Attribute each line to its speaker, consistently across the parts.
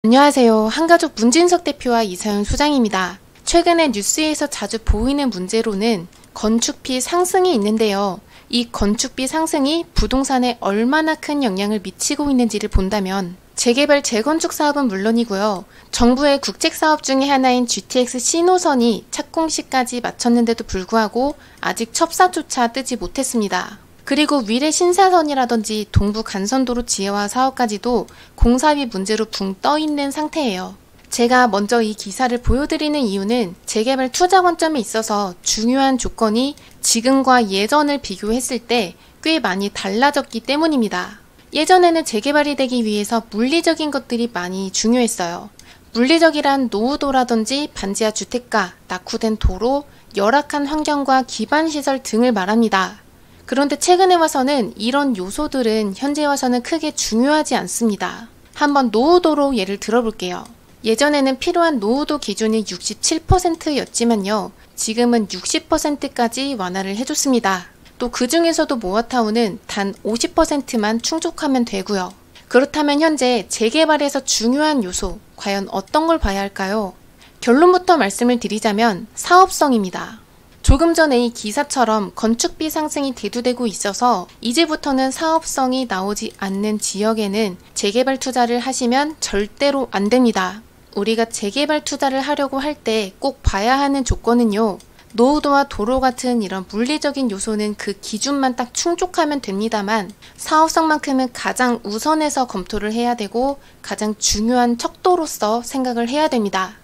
Speaker 1: 안녕하세요. 한가족 문진석 대표와 이서연 소장입니다. 최근에 뉴스에서 자주 보이는 문제로는 건축비 상승이 있는데요. 이 건축비 상승이 부동산에 얼마나 큰 영향을 미치고 있는지를 본다면 재개발, 재건축 사업은 물론이고요. 정부의 국책사업 중에 하나인 GTX 신호선이 착공시까지 마쳤는데도 불구하고 아직 첩사조차 뜨지 못했습니다. 그리고 위례 신사선이라든지 동부 간선도로 지하화 사업까지도 공사비 문제로 붕 떠있는 상태예요. 제가 먼저 이 기사를 보여드리는 이유는 재개발 투자 관점에 있어서 중요한 조건이 지금과 예전을 비교했을 때 꽤 많이 달라졌기 때문입니다. 예전에는 재개발이 되기 위해서 물리적인 것들이 많이 중요했어요. 물리적이란 노후도라든지 반지하 주택가, 낙후된 도로, 열악한 환경과 기반시설 등을 말합니다. 그런데 최근에 와서는 이런 요소들은 현재 와서는 크게 중요하지 않습니다. 한번 노후도로 예를 들어볼게요. 예전에는 필요한 노후도 기준이 67%였지만요. 지금은 60%까지 완화를 해줬습니다. 또 그 중에서도 모아타운은 단 50%만 충족하면 되고요. 그렇다면 현재 재개발에서 중요한 요소, 과연 어떤 걸 봐야 할까요? 결론부터 말씀을 드리자면 사업성입니다. 조금 전에 이 기사처럼 건축비 상승이 대두되고 있어서 이제부터는 사업성이 나오지 않는 지역에는 재개발 투자를 하시면 절대로 안 됩니다. 우리가 재개발 투자를 하려고 할 때 꼭 봐야 하는 조건은요. 노후도와 도로 같은 이런 물리적인 요소는 그 기준만 딱 충족하면 됩니다만 사업성만큼은 가장 우선해서 검토를 해야 되고 가장 중요한 척도로서 생각을 해야 됩니다.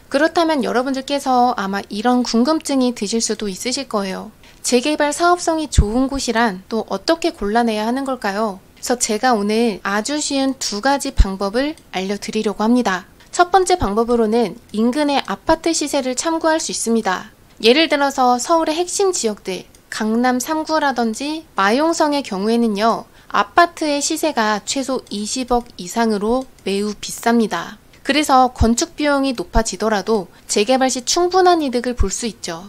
Speaker 1: 그렇다면 여러분들께서 아마 이런 궁금증이 드실 수도 있으실 거예요. 재개발 사업성이 좋은 곳이란 또 어떻게 골라내야 하는 걸까요? 그래서 제가 오늘 아주 쉬운 두 가지 방법을 알려드리려고 합니다. 첫 번째 방법으로는 인근의 아파트 시세를 참고할 수 있습니다. 예를 들어서 서울의 핵심 지역들, 강남 3구라든지 마용성의 경우에는요. 아파트의 시세가 최소 20억 이상으로 매우 비쌉니다. 그래서 건축 비용이 높아지더라도 재개발 시 충분한 이득을 볼 수 있죠.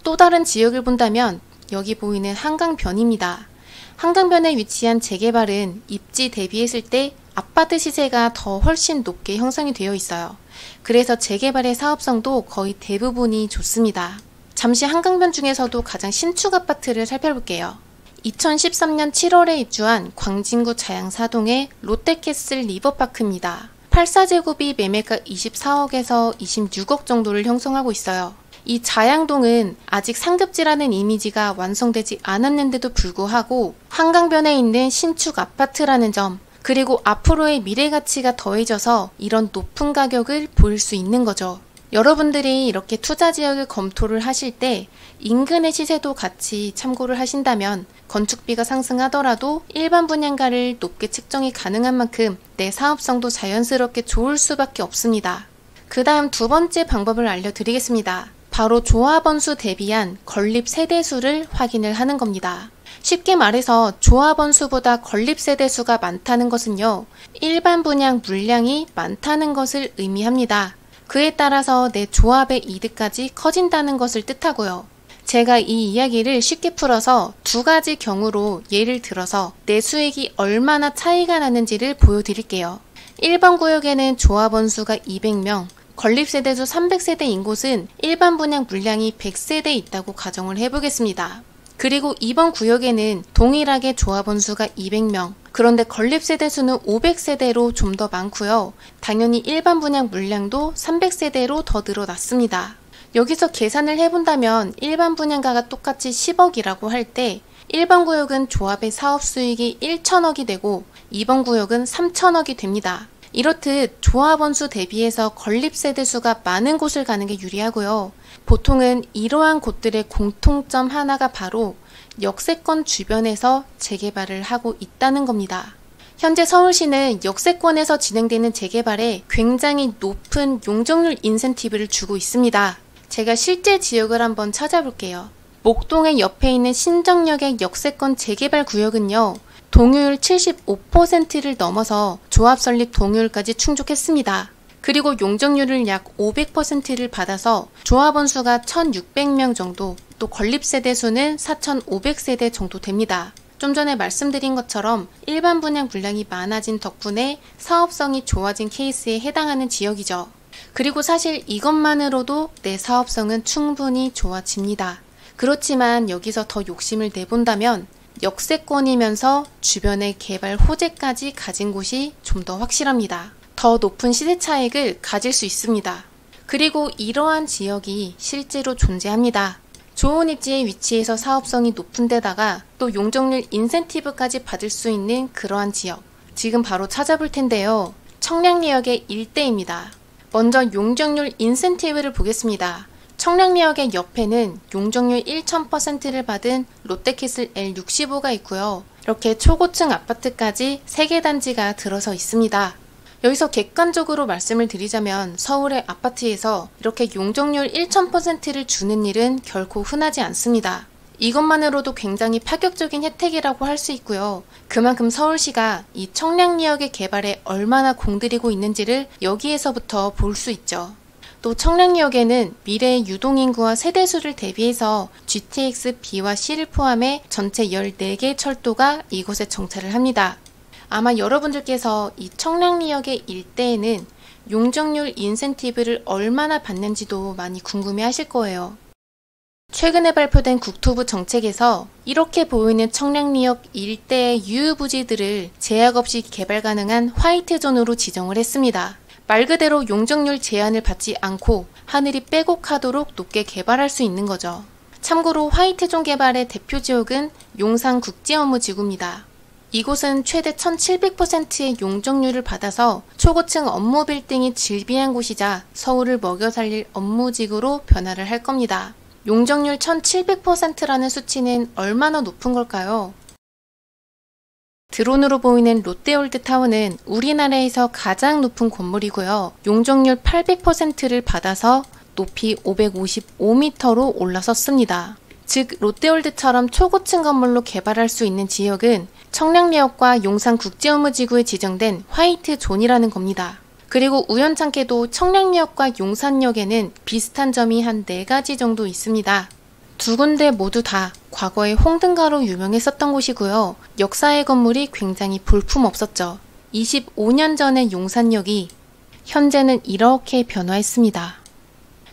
Speaker 1: 또 다른 지역을 본다면 여기 보이는 한강변입니다. 한강변에 위치한 재개발은 입지 대비했을 때 아파트 시세가 더 훨씬 높게 형성이 되어 있어요. 그래서 재개발의 사업성도 거의 대부분이 좋습니다. 잠시 한강변 중에서도 가장 신축 아파트를 살펴볼게요. 2013년 7월에 입주한 광진구 자양사동의 롯데캐슬 리버파크입니다. 84제곱이 매매가 24억에서 26억 정도를 형성하고 있어요. 이 자양동은 아직 상급지라는 이미지가 완성되지 않았는데도 불구하고 한강변에 있는 신축 아파트라는 점, 그리고 앞으로의 미래 가치가 더해져서 이런 높은 가격을 보일 수 있는 거죠. 여러분들이 이렇게 투자 지역을 검토를 하실 때 인근의 시세도 같이 참고를 하신다면 건축비가 상승하더라도 일반 분양가를 높게 책정이 가능한 만큼 내 사업성도 자연스럽게 좋을 수밖에 없습니다. 그 다음 두 번째 방법을 알려드리겠습니다. 바로 조합원수 대비한 건립 세대수를 확인을 하는 겁니다. 쉽게 말해서 조합원수보다 건립 세대수가 많다는 것은요. 일반 분양 물량이 많다는 것을 의미합니다. 그에 따라서 내 조합의 이득까지 커진다는 것을 뜻하고요. 제가 이 이야기를 쉽게 풀어서 두 가지 경우로 예를 들어서 내 수익이 얼마나 차이가 나는지를 보여드릴게요. 1번 구역에는 조합원 수가 200명, 건립세대수 300세대인 곳은 일반 분양 물량이 100세대 있다고 가정을 해보겠습니다. 그리고 2번 구역에는 동일하게 조합원 수가 200명, 그런데 건립세대 수는 500세대로 좀 더 많고요. 당연히 일반 분양 물량도 300세대로 더 늘어났습니다. 여기서 계산을 해본다면 일반 분양가가 똑같이 10억이라고 할 때 1번 구역은 조합의 사업 수익이 1천억이 되고 2번 구역은 3천억이 됩니다. 이렇듯 조합원 수 대비해서 건립세대 수가 많은 곳을 가는 게 유리하고요. 보통은 이러한 곳들의 공통점 하나가 바로 역세권 주변에서 재개발을 하고 있다는 겁니다. 현재 서울시는 역세권에서 진행되는 재개발에 굉장히 높은 용적률 인센티브를 주고 있습니다. 제가 실제 지역을 한번 찾아볼게요. 목동의 옆에 있는 신정역의 역세권 재개발 구역은요. 동요율 75%를 넘어서 조합 설립 동요율까지 충족했습니다. 그리고 용적률을 약 500%를 받아서 조합원 수가 1,600명 정도, 또 건립세대 수는 4,500세대 정도 됩니다. 좀 전에 말씀드린 것처럼 일반 분양 물량이 많아진 덕분에 사업성이 좋아진 케이스에 해당하는 지역이죠. 그리고 사실 이것만으로도 내 사업성은 충분히 좋아집니다. 그렇지만 여기서 더 욕심을 내본다면 역세권이면서 주변에 개발 호재까지 가진 곳이 좀 더 확실합니다. 더 높은 시세 차익을 가질 수 있습니다. 그리고 이러한 지역이 실제로 존재합니다. 좋은 입지에 위치해서 사업성이 높은 데다가 또 용적률 인센티브까지 받을 수 있는 그러한 지역. 지금 바로 찾아볼 텐데요. 청량리역의 일대입니다. 먼저 용적률 인센티브를 보겠습니다. 청량리역의 옆에는 용적률 1000%를 받은 롯데캐슬 L65가 있고요. 이렇게 초고층 아파트까지 3개 단지가 들어서 있습니다. 여기서 객관적으로 말씀을 드리자면 서울의 아파트에서 이렇게 용적률 1000%를 주는 일은 결코 흔하지 않습니다. 이것만으로도 굉장히 파격적인 혜택이라고 할 수 있고요. 그만큼 서울시가 이 청량리역의 개발에 얼마나 공들이고 있는지를 여기에서부터 볼 수 있죠. 또 청량리역에는 미래의 유동인구와 세대수를 대비해서 GTX B와 C를 포함해 전체 14개의 철도가 이곳에 정차를 합니다. 아마 여러분들께서 이 청량리역의 일대에는 용적률 인센티브를 얼마나 받는지도 많이 궁금해 하실 거예요. 최근에 발표된 국토부 정책에서 이렇게 보이는 청량리역 일대의 유휴부지들을 제약 없이 개발 가능한 화이트존으로 지정을 했습니다. 말 그대로 용적률 제한을 받지 않고 하늘이 빼곡하도록 높게 개발할 수 있는 거죠. 참고로 화이트존 개발의 대표 지역은 용산국제업무지구입니다. 이곳은 최대 1700%의 용적률을 받아서 초고층 업무 빌딩이 즐비한 곳이자 서울을 먹여 살릴 업무지구로 변화를 할 겁니다. 용적률 1700%라는 수치는 얼마나 높은 걸까요? 드론으로 보이는 롯데월드타워는 우리나라에서 가장 높은 건물이고요. 용적률 800%를 받아서 높이 555m로 올라섰습니다. 즉 롯데월드처럼 초고층 건물로 개발할 수 있는 지역은 청량리역과 용산국제업무지구에 지정된 화이트존이라는 겁니다. 그리고 우연찮게도 청량리역과 용산역에는 비슷한 점이 한 4가지 정도 있습니다. 두 군데 모두 다 과거에 홍등가로 유명했었던 곳이고요. 역사의 건물이 굉장히 볼품없었죠. 25년 전의 용산역이 현재는 이렇게 변화했습니다.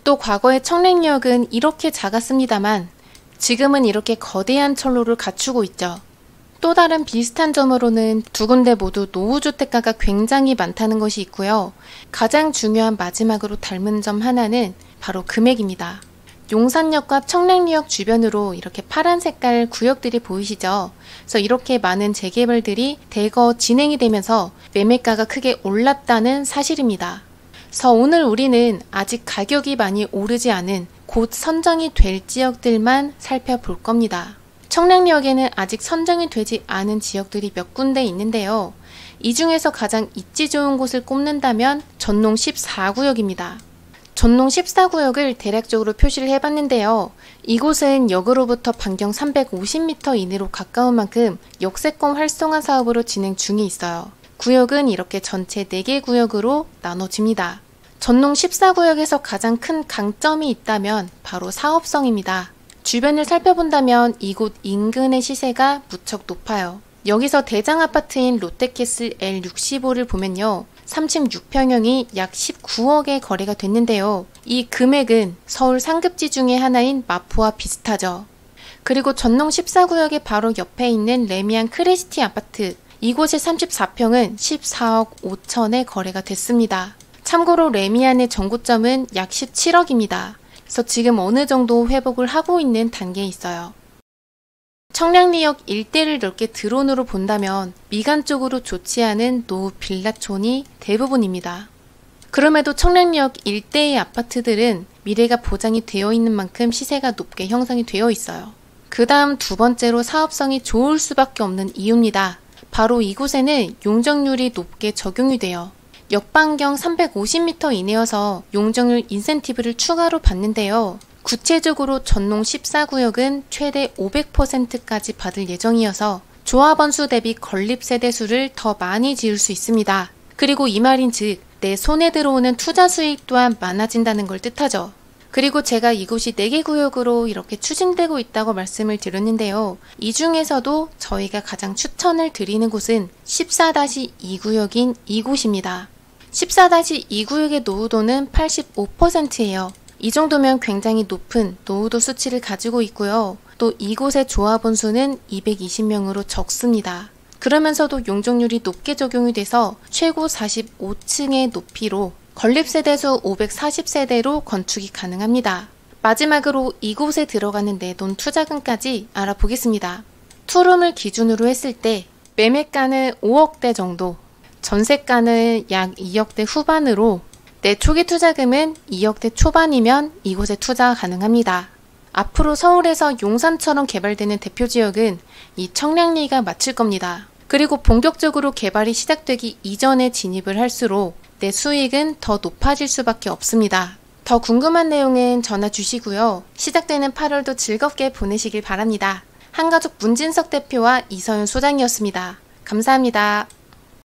Speaker 1: 또 과거의 청량리역은 이렇게 작았습니다만 지금은 이렇게 거대한 철로를 갖추고 있죠. 또 다른 비슷한 점으로는 두 군데 모두 노후주택가가 굉장히 많다는 것이 있고요. 가장 중요한 마지막으로 닮은 점 하나는 바로 금액입니다. 용산역과 청량리역 주변으로 이렇게 파란 색깔 구역들이 보이시죠? 그래서 이렇게 많은 재개발들이 대거 진행이 되면서 매매가가 크게 올랐다는 사실입니다. 그래서 오늘 우리는 아직 가격이 많이 오르지 않은 곧 선정이 될 지역들만 살펴볼 겁니다. 청량리역에는 아직 선정이 되지 않은 지역들이 몇 군데 있는데요. 이 중에서 가장 입지 좋은 곳을 꼽는다면 전농 14구역입니다. 전농 14구역을 대략적으로 표시를 해봤는데요. 이곳은 역으로부터 반경 350m 이내로 가까운 만큼 역세권 활성화 사업으로 진행 중에 있어요. 구역은 이렇게 전체 4개 구역으로 나눠집니다. 전농 14구역에서 가장 큰 강점이 있다면 바로 사업성입니다. 주변을 살펴본다면 이곳 인근의 시세가 무척 높아요. 여기서 대장 아파트인 롯데캐슬 L65를 보면요. 36평형이 약 19억에 거래가 됐는데요. 이 금액은 서울 상급지 중에 하나인 마포와 비슷하죠. 그리고 전농 14구역의 바로 옆에 있는 레미안 크레시티 아파트, 이곳의 34평은 14억 5천에 거래가 됐습니다. 참고로 레미안의 정고점은 약 17억입니다. 그래서 지금 어느 정도 회복을 하고 있는 단계에 있어요. 청량리역 일대를 넓게 드론으로 본다면 미간 쪽으로 좋지 않은 노후 빌라촌이 대부분입니다. 그럼에도 청량리역 일대의 아파트들은 미래가 보장이 되어 있는 만큼 시세가 높게 형성이 되어 있어요. 그 다음 두 번째로 사업성이 좋을 수밖에 없는 이유입니다. 바로 이곳에는 용적률이 높게 적용이 돼요. 역반경 350m 이내여서 용적률 인센티브를 추가로 받는데요. 구체적으로 전농 14구역은 최대 500%까지 받을 예정이어서 조합원수 대비 건립 세대수를 더 많이 지을 수 있습니다. 그리고 이 말인즉 내 손에 들어오는 투자 수익 또한 많아진다는 걸 뜻하죠. 그리고 제가 이곳이 4개 구역으로 이렇게 추진되고 있다고 말씀을 드렸는데요. 이 중에서도 저희가 가장 추천을 드리는 곳은 14-2구역인 이곳입니다. 14-2 구역의 노후도는 85%예요. 이 정도면 굉장히 높은 노후도 수치를 가지고 있고요. 또 이곳의 조합원 수는 220명으로 적습니다. 그러면서도 용적률이 높게 적용이 돼서 최고 45층의 높이로 건립세대수 540세대로 건축이 가능합니다. 마지막으로 이곳에 들어가는 내돈 투자금까지 알아보겠습니다. 투룸을 기준으로 했을 때 매매가는 5억대 정도, 전세가는 약 2억대 후반으로 내 초기 투자금은 2억대 초반이면 이곳에 투자가 가능합니다. 앞으로 서울에서 용산처럼 개발되는 대표 지역은 이 청량리가 맞출 겁니다. 그리고 본격적으로 개발이 시작되기 이전에 진입을 할수록 내 수익은 더 높아질 수밖에 없습니다. 더 궁금한 내용은 전화 주시고요. 시작되는 8월도 즐겁게 보내시길 바랍니다. 한가족 문진석 대표와 이서윤 소장이었습니다. 감사합니다.